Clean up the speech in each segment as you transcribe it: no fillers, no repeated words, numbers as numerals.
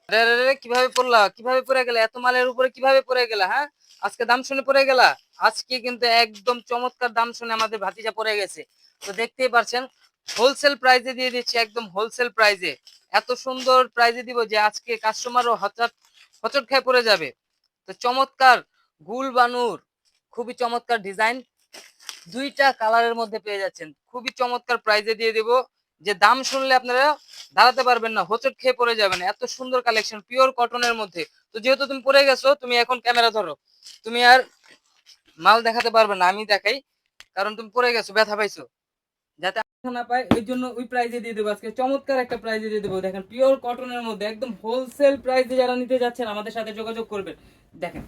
আরে আরে আরে, কিভাবে পড়লা? কিভাবে পড়ে গেলা? এত মালের উপরে কিভাবে পড়ে গেলা? হ্যাঁ, আজকে দাম শুনে পড়ে গেলা? আজকে কিন্তু একদম চমৎকার দাম শুনে আমাদের ভাতিজা পড়ে গেছে। তো দেখতেই পারছেন, হোলসেল প্রাইজে দিয়ে দিচ্ছি, একদম হোলসেল প্রাইজে। এত সুন্দর প্রাইজে দিব যে আজকে কাস্টমারও হঠাৎ হচট খেয়ে পড়ে যাবে। তো চমৎকার গুল বানুর, খুবই চমৎকার ডিজাইন, দুইটা কালারের মধ্যে পেয়ে যাচ্ছেন, খুবই চমৎকার প্রাইজে দিয়ে দেব। যে দাম শুনলে আপনারা দাঁড়াতে পারবেন না, হোঁচট খেয়ে পড়ে যাবেন, এত সুন্দর কালেকশন পিওর কটনের মধ্যে। তো যেহেতু তুমি পরে গেছো, তুমি এখন ক্যামেরা ধরো, তুমি আর মাল দেখাতে পারবে না, আমি দেখাই, কারণ তুমি পরে গেছো, ব্যথা পাইছো, যাতে ব্যথা না পায় ওই জন্য ওই প্রাইজে দিয়ে দেবো আজকে, চমৎকার একটা প্রাইজে দিয়ে দেবো। দেখেন পিওর কটনের মধ্যে একদম হোলসেল প্রাইসে যারা নিতে যাচ্ছেন আমাদের সাথে যোগাযোগ করবেন। দেখেন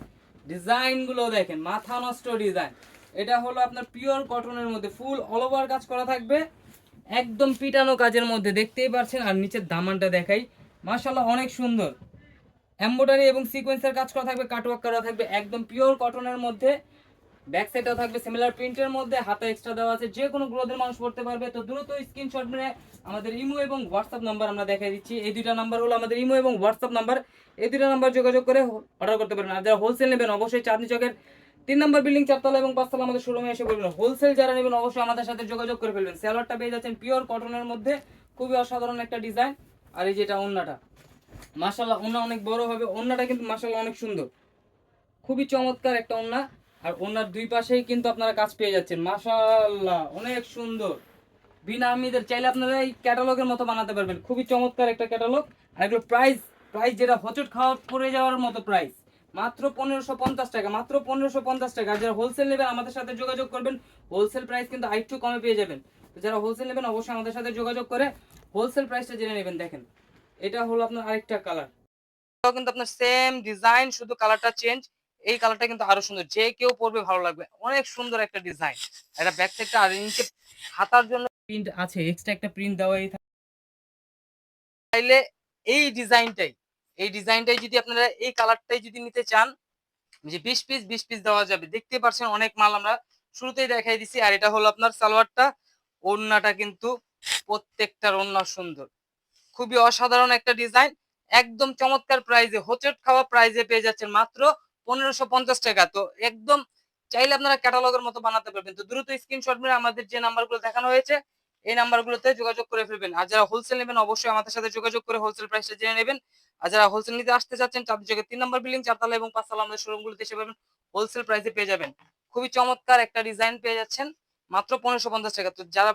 ডিজাইন গুলো দেখেন, মাথা নষ্ট ডিজাইন। এটা হলো আপনার পিওর কটনের মধ্যে ফুল অল ওভার কাজ করা থাকবে, একদম পিটানো কাজের মধ্যে, দেখতেই পারছেন। আর নিচের দামানটা দেখাই, মাশাআল্লাহ অনেক সুন্দর, এমব্রয়ডারি এবং সিকোয়েন্সের কাজ করা থাকবে, কাটওয়ার্ক করা থাকবে, একদম পিওর কটনের মধ্যে। ব্যাক সাইডটাও থাকবে সিমিলার প্রিন্টের মধ্যে, হাতে এক্সট্রা দেওয়া আছে, যে কোনো গ্রোথের মানুষ পড়তে পারবে। তো দ্রুত স্ক্রিনশট মেরে আমাদের ইমো এবং হোয়াটসঅ্যাপ নাম্বার আমরা দেখাই দিচ্ছি, এই দুইটা নাম্বার হলো আমাদের ইমো এবং হোয়াটসঅ্যাপ নাম্বার, এই দুইটা নাম্বার যোগাযোগ করে অর্ডার করতে পারেন। আর যারা হোলসেল নেবেন অবশ্যই চাঁদনী চকের 3 নম্বর বিল্ডিং 4 তলা এবং 5 তলা আমাদের শোরুমে এসে বলবেন। হোলসেল যারা নেবেন অবশ্যই আমাদের সাথে যোগাযোগ করে ফেলবেন। সালোয়ারটা পেয়ে যাচ্ছেন পিওর কটনের মধ্যে, খুবই অসাধারণ একটা ডিজাইন। আর এই যেটা ওন্নাটা, মাশাআল্লাহ ওন্না অনেক বড় হবে, ওন্নাটা কিন্তু মাশাআল্লাহ অনেক সুন্দর, খুবই চমৎকার একটা ওন্না। আর ওনার দুই পাশেই কিন্তু আপনারা কাজ পেয়ে যাচ্ছেন, মাশাআল্লাহ অনেক সুন্দর। বিনা আমিদের চাইলে আপনারা এই ক্যাটালগের মতো বানাতে পারবেন, খুবই চমৎকার একটা ক্যাটালগ। আর এগুলো প্রাইস, প্রাইস যেটা হোঁচট খাওয়া পড়ে যাওয়ার মতো প্রাইস, মাত্র 1550 টাকা, মাত্র 1550 টাকা। আর যারা হোলসেল নেবেন আমাদের সাথে যোগাযোগ করবেন, হোলসেল প্রাইস কিন্তু আরেকটু কমে পেয়ে যাবেন। তো যারা হোলসেল নেবেন অবশ্যই আমাদের সাথে যোগাযোগ করে হোলসেল প্রাইসটা জেনে নেবেন। দেখেন এটা হলো আপনার আরেকটা কালার, কিন্তু আপনার সেম ডিজাইন, শুধু কালারটা চেঞ্জ। এই কালারটা কিন্তু আরো সুন্দর, যে কেউ পরবে ভালো লাগবে, অনেক সুন্দর একটা ডিজাইন। এটা ব্যাক সাইডটা, আর নিচে হাতার জন্য প্রিন্ট আছে, এক্সট্রা একটা প্রিন্ট দেওয়াই থাকে। চাইলে এই ডিজাইনটাই, এই ডিজাইনটাই যদি আপনারা এই কালারটাই যদি নিতে চান, যে 20 পিস দেওয়া যাবে। দেখতে পাচ্ছেন অনেক মাল আমরা শুরুতেই দেখাই দিছি। আর এটা হলো আপনার সালোয়ারটা, ওড়নাটা কিন্তু প্রত্যেকটার ওড়না সুন্দর, খুবই অসাধারণ একটা ডিজাইন, একদম চমৎকার প্রাইজে, হোঁচট খাওয়া প্রাইজে পেয়ে যাচ্ছেন মাত্র 1550 টাকা। তো একদম চাইলে আপনারা ক্যাটালগের মতো বানাতে পারবেন। তো দ্রুত স্ক্রিনশট মেরে আমাদের যে নাম্বারগুলো দেখানো হয়েছে এই নাম্বারগুলোতে যোগাযোগ করে ফেলবেন। আর যারা হোলসেল নেবেন অবশ্যই আমাদের সাথে যোগাযোগ করে হোলসেল প্রাইসটা জেনে নেবেন। আর যারা হোলসেল নিতে আসতে চাচ্ছেন, চাঁদনী চকের 3 নম্বর বিল্ডিং 4 তলা এবং 5 তলা আমাদের শোরুমগুলোতে এসে পাবেন, হোলসেল প্রাইসে পেয়ে যাবেন। খুবই চমৎকার একটা ডিজাইন পেয়ে যাচ্ছেন মাত্র 1550 টাকা। তো যারা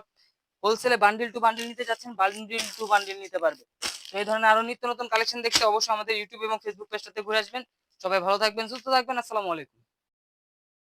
হোলসেলে বান্ডিল টু বান্ডিল নিতে যাচ্ছেন, বান্ডিল টু বান্ডিল নিতে পারবে। তো এই ধরনের আরো নিত্য নতুন কালেকশন দেখতে অবশ্যই আমাদের ইউটিউব এবং ফেসবুক পেজটাতে ঘুরে আসবেন। সবাই ভালো থাকবেন, সুস্থ থাকবেন, আসসালামু আলাইকুম।